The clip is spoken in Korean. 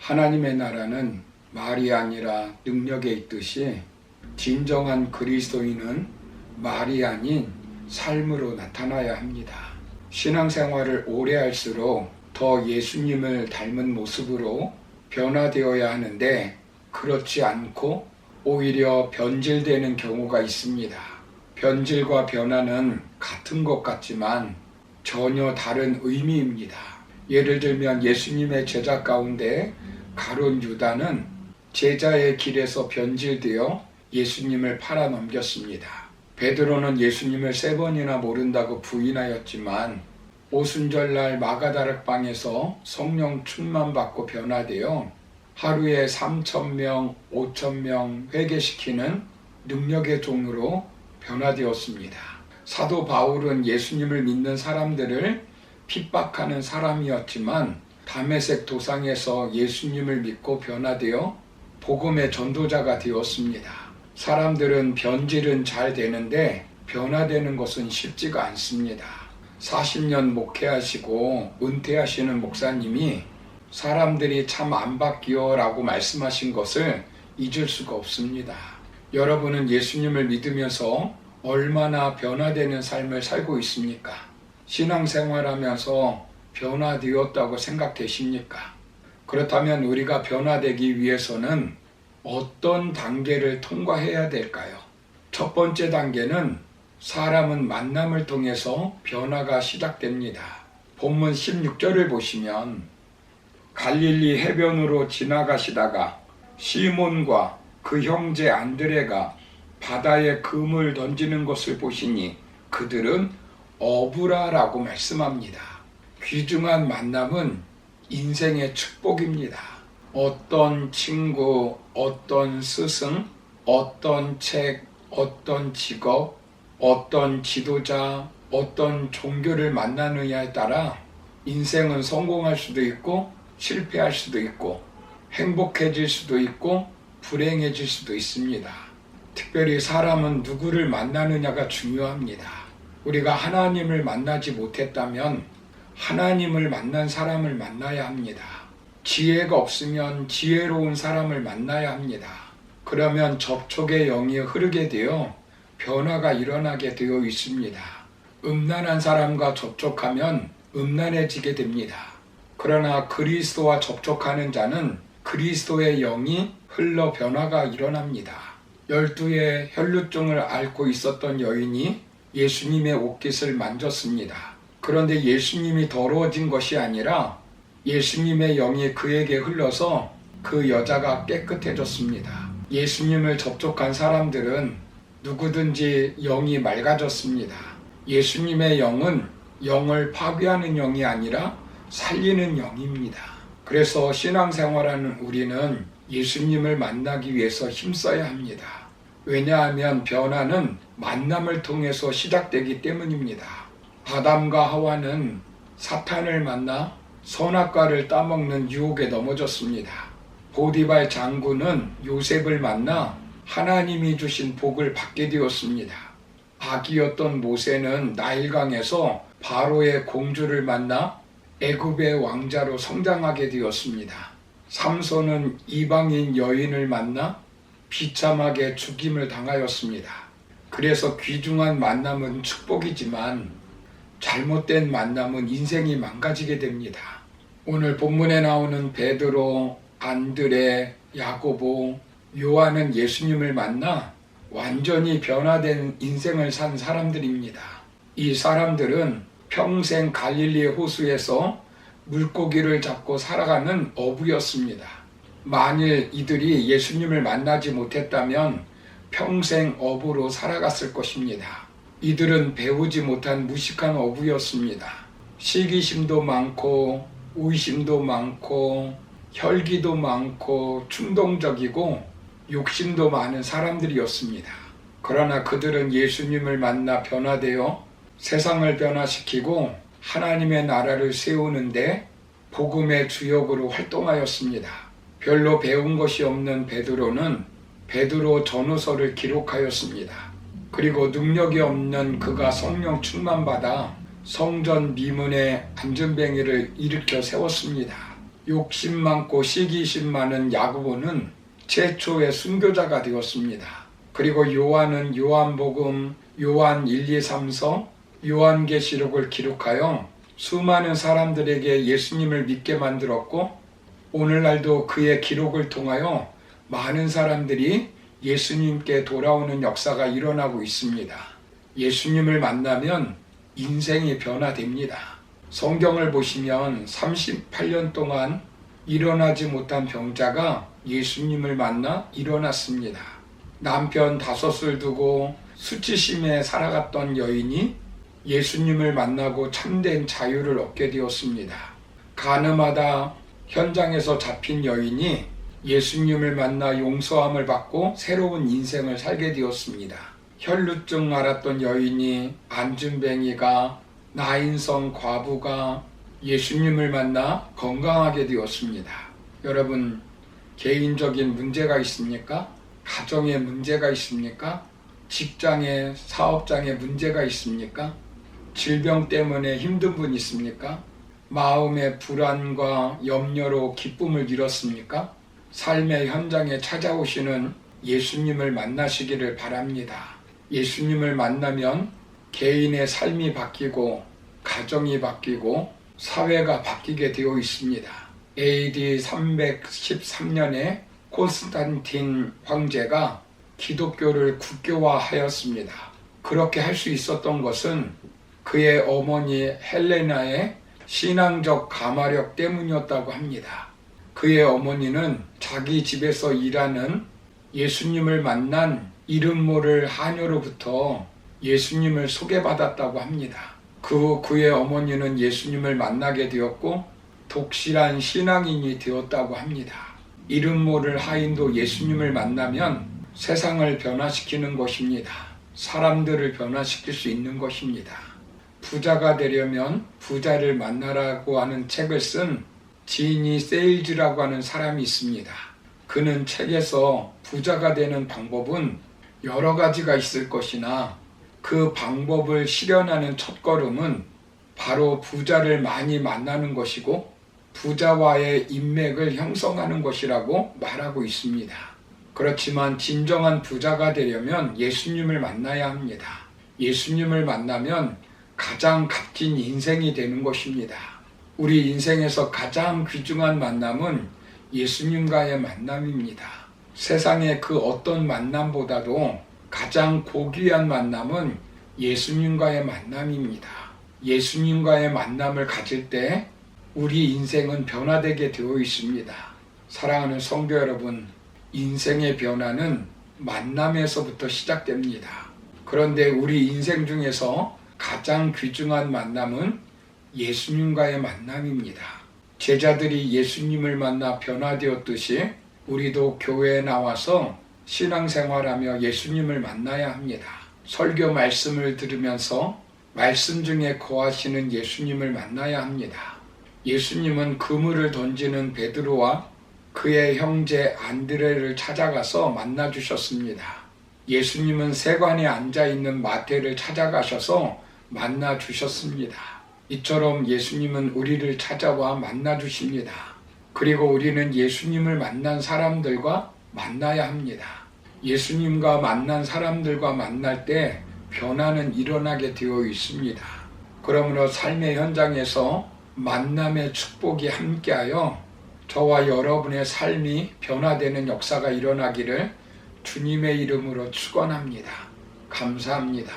하나님의 나라는 말이 아니라 능력에 있듯이 진정한 그리스도인은 말이 아닌 삶으로 나타나야 합니다. 신앙생활을 오래 할수록 더 예수님을 닮은 모습으로 변화되어야 하는데 그렇지 않고 오히려 변질되는 경우가 있습니다. 변질과 변화는 같은 것 같지만 전혀 다른 의미입니다. 예를 들면 예수님의 제자 가운데 가룟 유다는 제자의 길에서 변질되어 예수님을 팔아넘겼습니다. 베드로는 예수님을 3번이나 모른다고 부인하였지만 오순절날 마가다락방에서 성령 충만받고 변화되어 하루에 3,000명, 5,000명 회개시키는 능력의 종으로 변화되었습니다. 사도 바울은 예수님을 믿는 사람들을 핍박하는 사람이었지만 다메섹 도상에서 예수님을 믿고 변화되어 복음의 전도자가 되었습니다. 사람들은 변질은 잘 되는데 변화되는 것은 쉽지가 않습니다. 40년 목회하시고 은퇴하시는 목사님이 사람들이 참 안 바뀌어 라고 말씀하신 것을 잊을 수가 없습니다. 여러분은 예수님을 믿으면서 얼마나 변화되는 삶을 살고 있습니까? 신앙생활하면서 변화되었다고 생각되십니까? 그렇다면 우리가 변화되기 위해서는 어떤 단계를 통과해야 될까요? 첫 번째 단계는 사람은 만남을 통해서 변화가 시작됩니다. 본문 16절을 보시면 갈릴리 해변으로 지나가시다가 시몬과 그 형제 안드레가 바다에 금을 던지는 것을 보시니 그들은 어부라라고 말씀합니다. 귀중한 만남은 인생의 축복입니다. 어떤 친구, 어떤 스승, 어떤 책, 어떤 직업, 어떤 지도자, 어떤 종교를 만나느냐에 따라 인생은 성공할 수도 있고 실패할 수도 있고 행복해질 수도 있고 불행해질 수도 있습니다. 특별히 사람은 누구를 만나느냐가 중요합니다. 우리가 하나님을 만나지 못했다면 하나님을 만난 사람을 만나야 합니다. 지혜가 없으면 지혜로운 사람을 만나야 합니다. 그러면 접촉의 영이 흐르게 되어 변화가 일어나게 되어 있습니다. 음란한 사람과 접촉하면 음란해지게 됩니다. 그러나 그리스도와 접촉하는 자는 그리스도의 영이 흘러 변화가 일어납니다. 12의 혈루증을 앓고 있었던 여인이 예수님의 옷깃을 만졌습니다. 그런데 예수님이 더러워진 것이 아니라 예수님의 영이 그에게 흘러서 그 여자가 깨끗해졌습니다. 예수님을 접촉한 사람들은 누구든지 영이 맑아졌습니다. 예수님의 영은 영을 파괴하는 영이 아니라 살리는 영입니다. 그래서 신앙생활하는 우리는 예수님을 만나기 위해서 힘써야 합니다. 왜냐하면 변화는 만남을 통해서 시작되기 때문입니다. 아담과 하와는 사탄을 만나 선악과를 따먹는 유혹에 넘어졌습니다. 보디발 장군은 요셉을 만나 하나님이 주신 복을 받게 되었습니다. 아기였던 모세는 나일강에서 바로의 공주를 만나 애굽의 왕자로 성장하게 되었습니다. 삼손은 이방인 여인을 만나 비참하게 죽임을 당하였습니다. 그래서 귀중한 만남은 축복이지만 잘못된 만남은 인생이 망가지게 됩니다. 오늘 본문에 나오는 베드로, 안드레, 야고보, 요한은 예수님을 만나 완전히 변화된 인생을 산 사람들입니다. 이 사람들은 평생 갈릴리 호수에서 물고기를 잡고 살아가는 어부였습니다. 만일 이들이 예수님을 만나지 못했다면 평생 어부로 살아갔을 것입니다. 이들은 배우지 못한 무식한 어부였습니다. 시기심도 많고 의심도 많고 혈기도 많고 충동적이고 욕심도 많은 사람들이었습니다. 그러나 그들은 예수님을 만나 변화되어 세상을 변화시키고 하나님의 나라를 세우는데 복음의 주역으로 활동하였습니다. 별로 배운 것이 없는 베드로는 베드로 전후서를 기록하였습니다. 그리고 능력이 없는 그가 성령 충만받아 성전 미문에 안전뱅이를 일으켜 세웠습니다. 욕심 많고 시기심 많은 야고보는 최초의 순교자가 되었습니다. 그리고 요한은 요한복음, 요한 1, 2, 3서, 요한계시록을 기록하여 수많은 사람들에게 예수님을 믿게 만들었고, 오늘날도 그의 기록을 통하여 많은 사람들이 예수님께 돌아오는 역사가 일어나고 있습니다. 예수님을 만나면 인생이 변화됩니다. 성경을 보시면 38년 동안 일어나지 못한 병자가 예수님을 만나 일어났습니다. 남편 5을 두고 수치심에 살아갔던 여인이 예수님을 만나고 참된 자유를 얻게 되었습니다. 가늠하다 현장에서 잡힌 여인이 예수님을 만나 용서함을 받고 새로운 인생을 살게 되었습니다. 혈루증 앓았던 여인이, 안진뱅이가, 나인성 과부가 예수님을 만나 건강하게 되었습니다. 여러분, 개인적인 문제가 있습니까? 가정에 문제가 있습니까? 직장에, 사업장에 문제가 있습니까? 질병 때문에 힘든 분 있습니까? 마음의 불안과 염려로 기쁨을 잃었습니까? 삶의 현장에 찾아오시는 예수님을 만나시기를 바랍니다. 예수님을 만나면 개인의 삶이 바뀌고 가정이 바뀌고 사회가 바뀌게 되어 있습니다. AD 313년에 콘스탄틴 황제가 기독교를 국교화하였습니다. 그렇게 할 수 있었던 것은 그의 어머니 헬레나의 신앙적 가마력 때문이었다고 합니다. 그의 어머니는 자기 집에서 일하는 예수님을 만난 이름 모를 하녀로부터 예수님을 소개받았다고 합니다. 그 후 그의 어머니는 예수님을 만나게 되었고 독실한 신앙인이 되었다고 합니다. 이름 모를 하인도 예수님을 만나면 세상을 변화시키는 것입니다. 사람들을 변화시킬 수 있는 것입니다. 부자가 되려면 부자를 만나라고 하는 책을 쓴 지니 세일즈라고 하는 사람이 있습니다. 그는 책에서 부자가 되는 방법은 여러 가지가 있을 것이나 그 방법을 실현하는 첫걸음은 바로 부자를 많이 만나는 것이고 부자와의 인맥을 형성하는 것이라고 말하고 있습니다. 그렇지만 진정한 부자가 되려면 예수님을 만나야 합니다. 예수님을 만나면 가장 값진 인생이 되는 것입니다. 우리 인생에서 가장 귀중한 만남은 예수님과의 만남입니다. 세상의 그 어떤 만남보다도 가장 고귀한 만남은 예수님과의 만남입니다. 예수님과의 만남을 가질 때 우리 인생은 변화되게 되어 있습니다. 사랑하는 성도 여러분, 인생의 변화는 만남에서부터 시작됩니다. 그런데 우리 인생 중에서 가장 귀중한 만남은 예수님과의 만남입니다. 제자들이 예수님을 만나 변화되었듯이 우리도 교회에 나와서 신앙생활하며 예수님을 만나야 합니다. 설교 말씀을 들으면서 말씀 중에 거하시는 예수님을 만나야 합니다. 예수님은 그물을 던지는 베드로와 그의 형제 안드레를 찾아가서 만나 주셨습니다. 예수님은 세관에 앉아있는 마태를 찾아가셔서 만나 주셨습니다. 이처럼 예수님은 우리를 찾아와 만나 주십니다. 그리고 우리는 예수님을 만난 사람들과 만나야 합니다. 예수님과 만난 사람들과 만날 때 변화는 일어나게 되어 있습니다. 그러므로 삶의 현장에서 만남의 축복이 함께하여 저와 여러분의 삶이 변화되는 역사가 일어나기를 주님의 이름으로 축원합니다. 감사합니다.